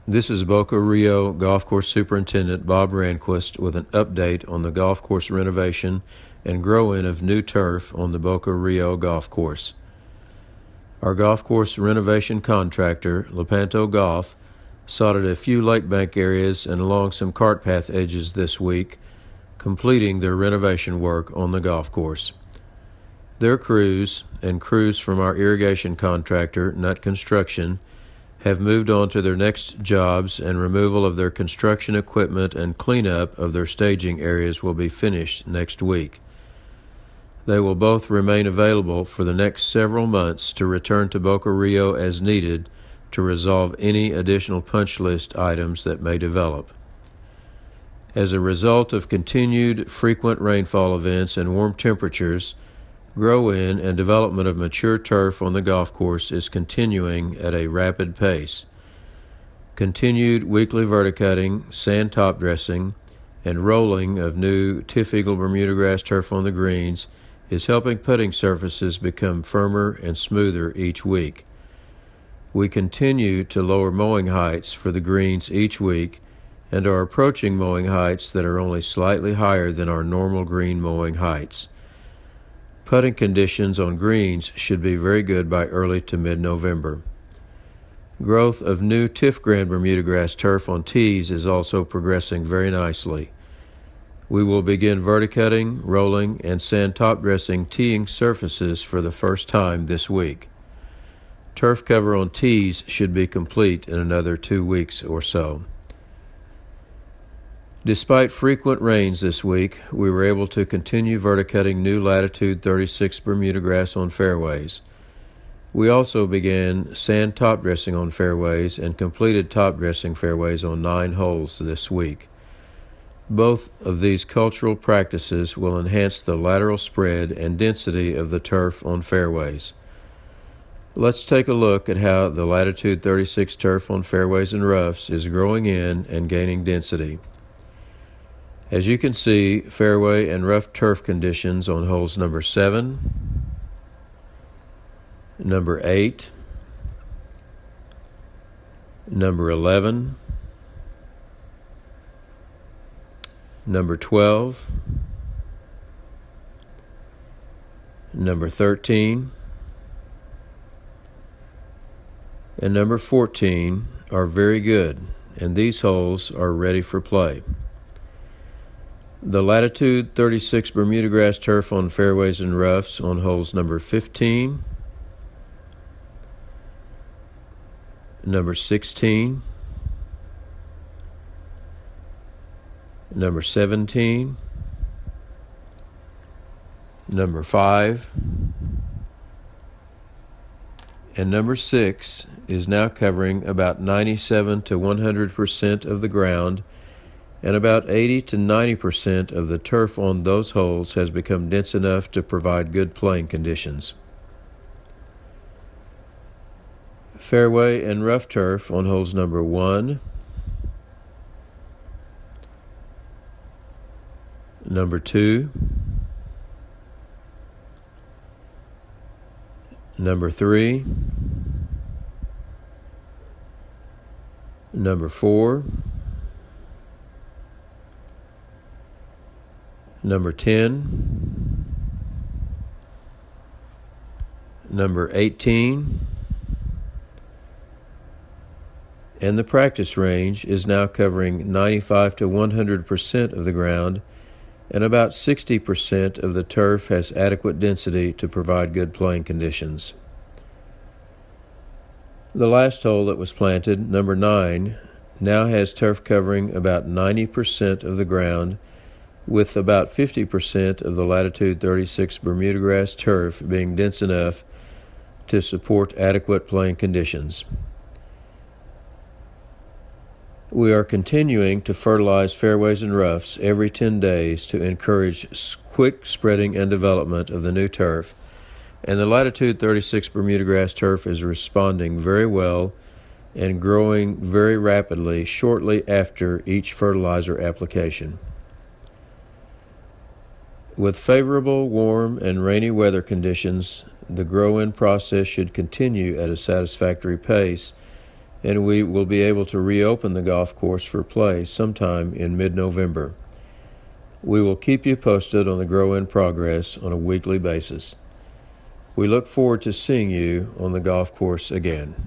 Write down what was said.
This is Boca Rio Golf Course Superintendent Bob Ranquist with an update on the golf course renovation and grow-in of new turf on the Boca Rio Golf Course. Our golf course renovation contractor, Lepanto Golf, sodded a few lake bank areas and along some cart path edges this week, completing their renovation work on the golf course. Their crews and crews from our irrigation contractor, Nut Construction, have moved on to their next jobs, and removal of their construction equipment and cleanup of their staging areas will be finished next week. They will both remain available for the next several months to return to Boca Rio as needed to resolve any additional punch list items that may develop. As a result of continued frequent rainfall events and warm temperatures, grow-in and development of mature turf on the golf course is continuing at a rapid pace. Continued weekly verticutting, sand top dressing, and rolling of new Tiff-Eagle Bermuda grass turf on the greens is helping putting surfaces become firmer and smoother each week. We continue to lower mowing heights for the greens each week and are approaching mowing heights that are only slightly higher than our normal green mowing heights. Putting conditions on greens should be very good by early to mid-November. Growth of new Tiff Grand Bermuda grass turf on tees is also progressing very nicely. We will begin verticutting, rolling, and sand top dressing teeing surfaces for the first time this week. Turf cover on tees should be complete in another 2 weeks or so. Despite frequent rains this week, we were able to continue verticutting new latitude 36 Bermuda grass on fairways. We also began sand top dressing on fairways and completed top dressing fairways on 9 holes this week. Both of these cultural practices will enhance the lateral spread and density of the turf on fairways. Let's take a look at how the latitude 36 turf on fairways and roughs is growing in and gaining density. As you can see, fairway and rough turf conditions on holes number 7, number 8, number 11, number 12, number 13, and number 14 are very good, and these holes are ready for play. The latitude 36 Bermuda grass turf on fairways and roughs on holes number 15, number 16, number 17, number 5, and number 6 is now covering about 97 to 100% of the ground, and about 80 to 90% of the turf on those holes has become dense enough to provide good playing conditions. Fairway and rough turf on holes number 1, number 2, number 3, number 4, number 10, number 18, and the practice range is now covering 95 to 100% of the ground, and about 60% of the turf has adequate density to provide good playing conditions. The last hole that was planted, number 9, now has turf covering about 90% of the ground, with about 50% of the latitude 36 Bermuda grass turf being dense enough to support adequate playing conditions. We are continuing to fertilize fairways and roughs every 10 days to encourage quick spreading and development of the new turf, and the latitude 36 Bermuda grass turf is responding very well and growing very rapidly shortly after each fertilizer application. With favorable warm and rainy weather conditions, the grow-in process should continue at a satisfactory pace, and we will be able to reopen the golf course for play sometime in mid-November. We will keep you posted on the grow-in progress on a weekly basis. We look forward to seeing you on the golf course again.